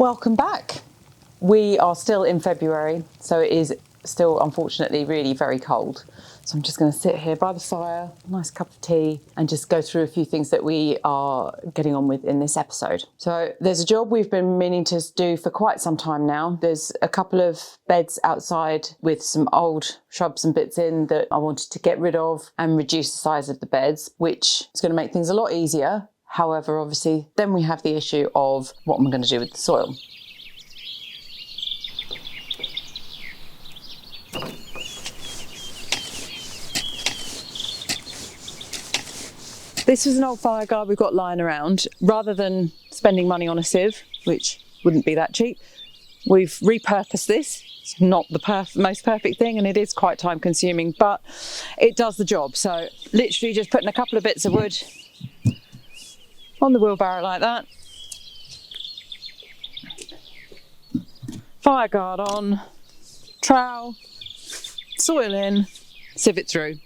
Welcome back. We are still in February, so it is still unfortunately really very cold. So I'm just going to sit here by the fire, nice cup of tea, and just go through a few things that we are getting on with in this episode. So there's a job we've been meaning to do for quite some time now. There's a couple of beds outside with some old shrubs and bits in that I wanted to get rid of and reduce the size of the beds, which is going to make things a lot easier. However, obviously, then we have the issue of what I'm going to do with the soil. This was an old fire guard we've got lying around. Rather than spending money on a sieve, which wouldn't be that cheap, we've repurposed this. It's not the most perfect thing, and it is quite time consuming, but it does the job. So literally just putting a couple of bits of wood on the wheelbarrow like that. Fire guard on, trowel, soil in, sieve it through.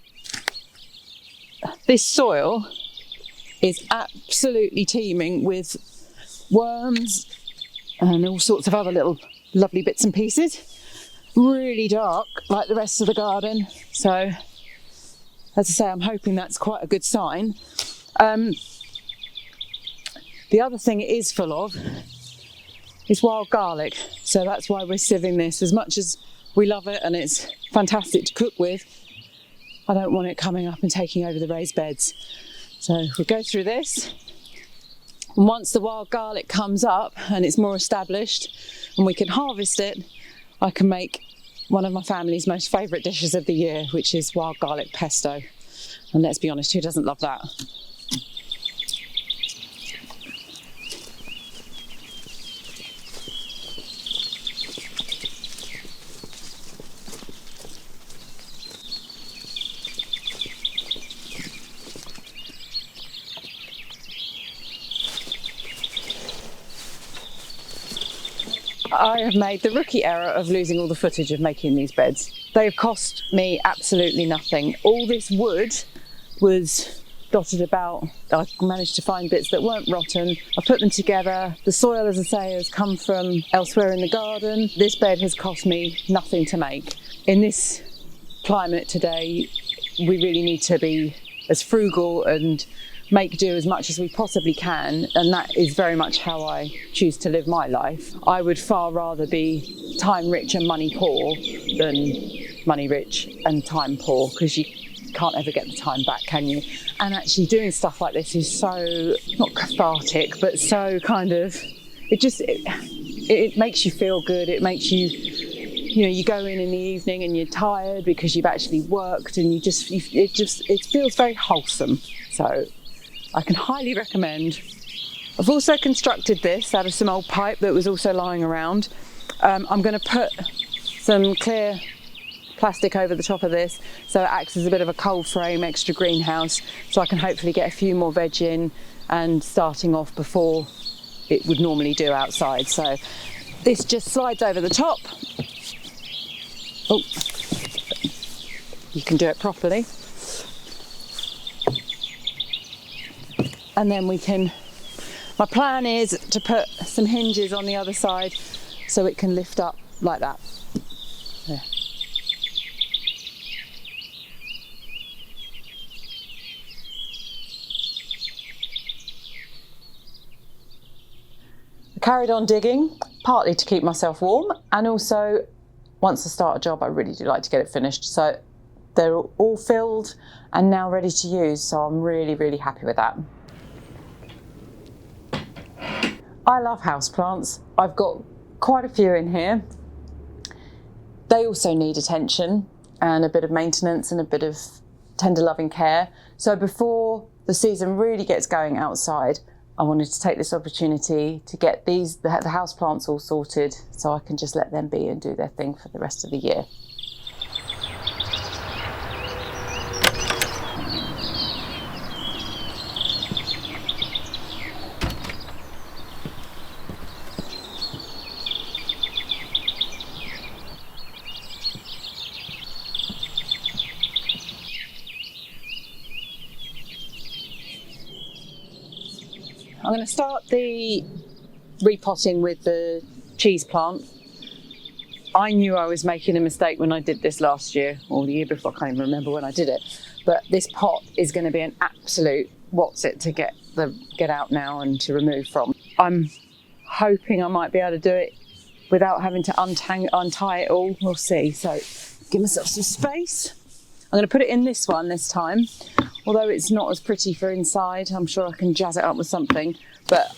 This soil is absolutely teeming with worms and all sorts of other little lovely bits and pieces. Really dark, like the rest of the garden. So, as I say, I'm hoping that's quite a good sign. The other thing it is full of is wild garlic. So that's why we're sieving this. As much as we love it and it's fantastic to cook with, I don't want it coming up and taking over the raised beds. So we'll go through this. And once the wild garlic comes up and it's more established and we can harvest it, I can make one of my family's most favourite dishes of the year, which is wild garlic pesto. And let's be honest, who doesn't love that? I have made the rookie error of losing all the footage of making these beds. They have cost me absolutely nothing. All this wood was dotted about. I managed to find bits that weren't rotten. I put them together. The soil, as I say, has come from elsewhere in the garden. This bed has cost me nothing to make. In this climate today, we really need to be as frugal and make do as much as we possibly can, and that is very much how I choose to live my life. I would far rather be time rich and money poor than money rich and time poor, because you can't ever get the time back, can you? And actually doing stuff like this is so, not cathartic, but so kind of, it makes you feel good. It makes you, you go in the evening and you're tired because you've actually worked, and it feels very wholesome. So I can highly recommend. I've also constructed this out of some old pipe that was also lying around. I'm going to put some clear plastic over the top of this so it acts as a bit of a cold frame, extra greenhouse, so I can hopefully get a few more veg in and starting off before it would normally do outside. So this just slides over the top. Oh, you can do it properly. And then my plan is to put some hinges on the other side so it can lift up like that. There. I carried on digging, partly to keep myself warm, and also once I start a job, I really do like to get it finished. So they're all filled and now ready to use, so I'm really, really happy with that. I love houseplants. I've got quite a few in here. They also need attention and a bit of maintenance and a bit of tender loving care. So before the season really gets going outside, I wanted to take this opportunity to get the houseplants all sorted so I can just let them be and do their thing for the rest of the year. I'm going to start the repotting with the cheese plant. I knew I was making a mistake when I did this last year, or the year before, I can't even remember when I did it. But this pot is going to be an absolute what's it to get out now and to remove from. I'm hoping I might be able to do it without having to untie it all. We'll see. So give myself some space. I'm going to put it in this one this time. Although it's not as pretty for inside, I'm sure I can jazz it up with something. But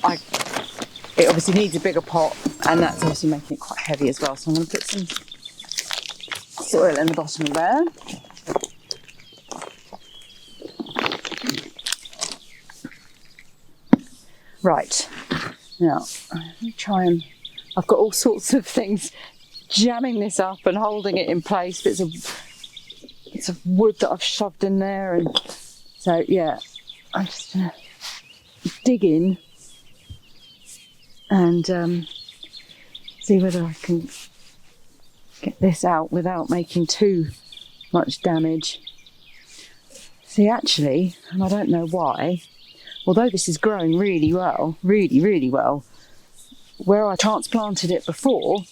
it obviously needs a bigger pot, and that's obviously making it quite heavy as well. So I'm going to put some soil in the bottom of there. Right, now let me try and, I've got all sorts of things jamming this up and holding it in place. It's a wood that I've shoved in there, and so yeah, I'm just gonna dig in and see whether I can get this out without making too much damage. See, actually, and I don't know why, although this is growing really well, really well, where I transplanted it before,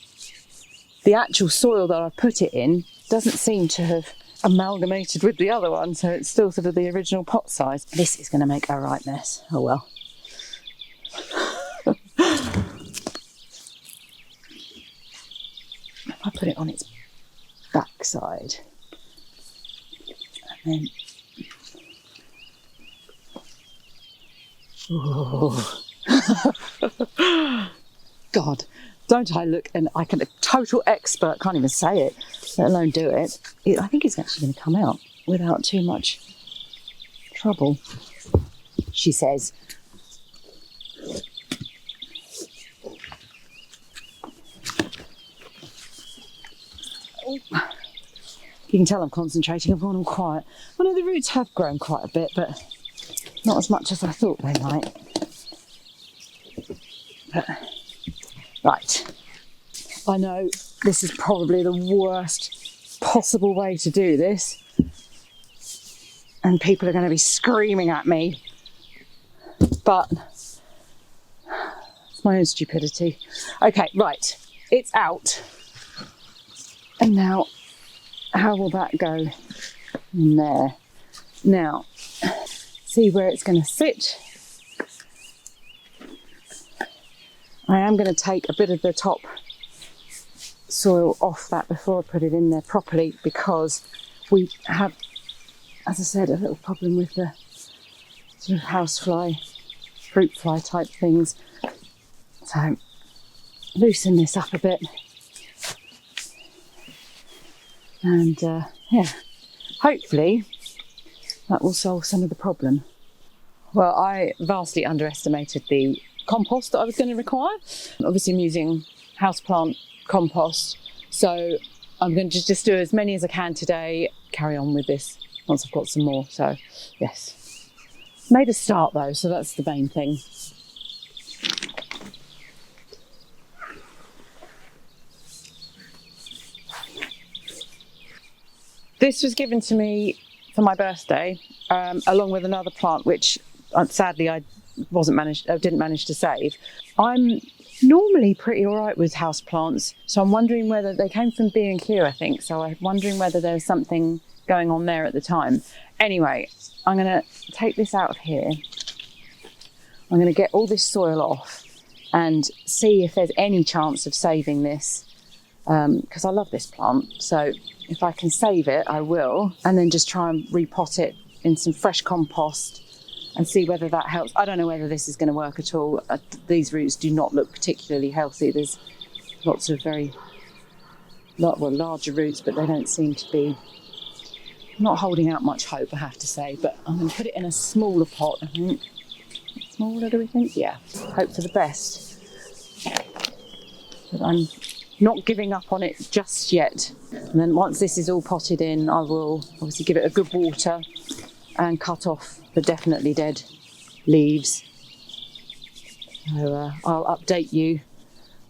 the actual soil that I put it in doesn't seem to have amalgamated with the other one, so it's still sort of the original pot size. This is going to make a right mess. Oh well. If I put it on its backside, and then God, don't I look, and I can, a total expert, can't even say it, let alone do it. I think it's actually going to come out without too much trouble, she says. You can tell I'm concentrating, I've gone all quiet. Well, no, the roots have grown quite a bit, but not as much as I thought they might. But, right, I know this is probably the worst possible way to do this, and people are going to be screaming at me, but it's my own stupidity. Okay, right, it's out. And now, how will that go in there? Now, see where it's going to sit. I am going to take a bit of the top soil off that before I put it in there properly, because we have, as I said, a little problem with the sort of housefly, fruit fly type things. So loosen this up a bit, and yeah, hopefully that will solve some of the problem. Well, I vastly underestimated the compost that I was going to require. Obviously I'm using houseplant compost, so I'm going to just do as many as I can today, carry on with this once I've got some more. So yes, made a start though, so that's the main thing. This was given to me for my birthday, along with another plant which sadly I didn't manage to save. I'm normally pretty all right with house plants, so I'm wondering whether they came from B&Q, I think, so I'm wondering whether there's something going on there at the time. Anyway, I'm going to take this out of here. I'm going to get all this soil off and see if there's any chance of saving this, because I love this plant, so if I can save it I will, and then just try and repot it in some fresh compost and see whether that helps. I don't know whether this is going to work at all. These roots do not look particularly healthy. There's lots of larger roots, but they don't seem to be, not holding out much hope, I have to say. But I'm going to put it in a smaller pot, I think. Smaller, do we think? Yeah, hope for the best. But I'm not giving up on it just yet. And then once this is all potted in, I will obviously give it a good water and cut off the definitely dead leaves. So I'll update you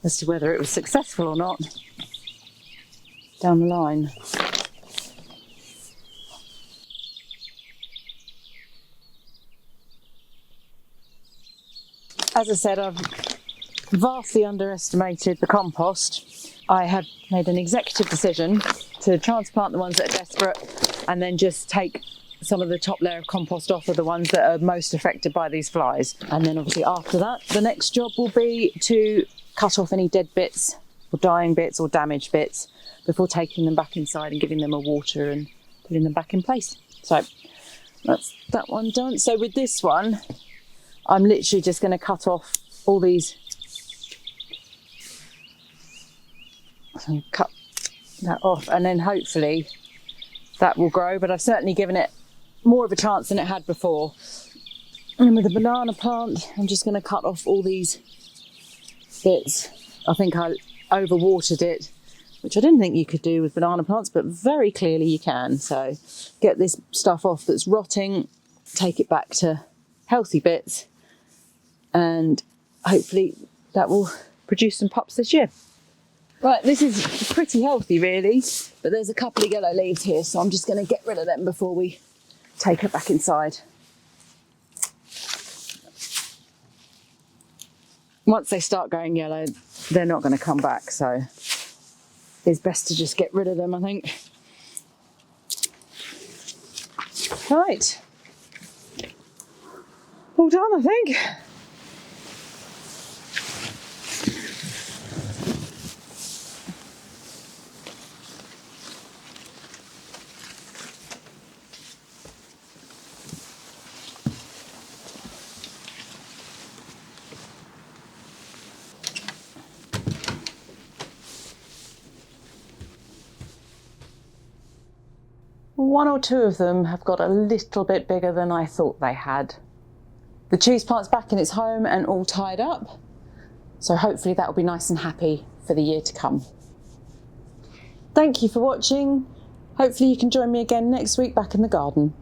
as to whether it was successful or not down the line. As I said, I've vastly underestimated the compost, I have made an executive decision to transplant the ones that are desperate and then just take some of the top layer of compost off of the ones that are most affected by these flies. And then obviously after that, the next job will be to cut off any dead bits or dying bits or damaged bits before taking them back inside and giving them a water and putting them back in place. So that's that one done. So with this one, I'm literally just going to cut off all these. So cut that off and then hopefully that will grow, but I've certainly given it more of a chance than it had before. And with the banana plant, I'm just going to cut off all these bits. I think I overwatered it, which I didn't think you could do with banana plants, but very clearly you can. So get this stuff off that's rotting, take it back to healthy bits, and hopefully that will produce some pups this year. Right, this is pretty healthy really, but there's a couple of yellow leaves here, so I'm just going to get rid of them before we take it back inside. Once they start going yellow, they're not going to come back, so it's best to just get rid of them, I think. Right, all done, I think. One or two of them have got a little bit bigger than I thought they had. The cheese plant's back in its home and all tied up, so hopefully that will be nice and happy for the year to come. Thank you for watching. Hopefully you can join me again next week back in the garden.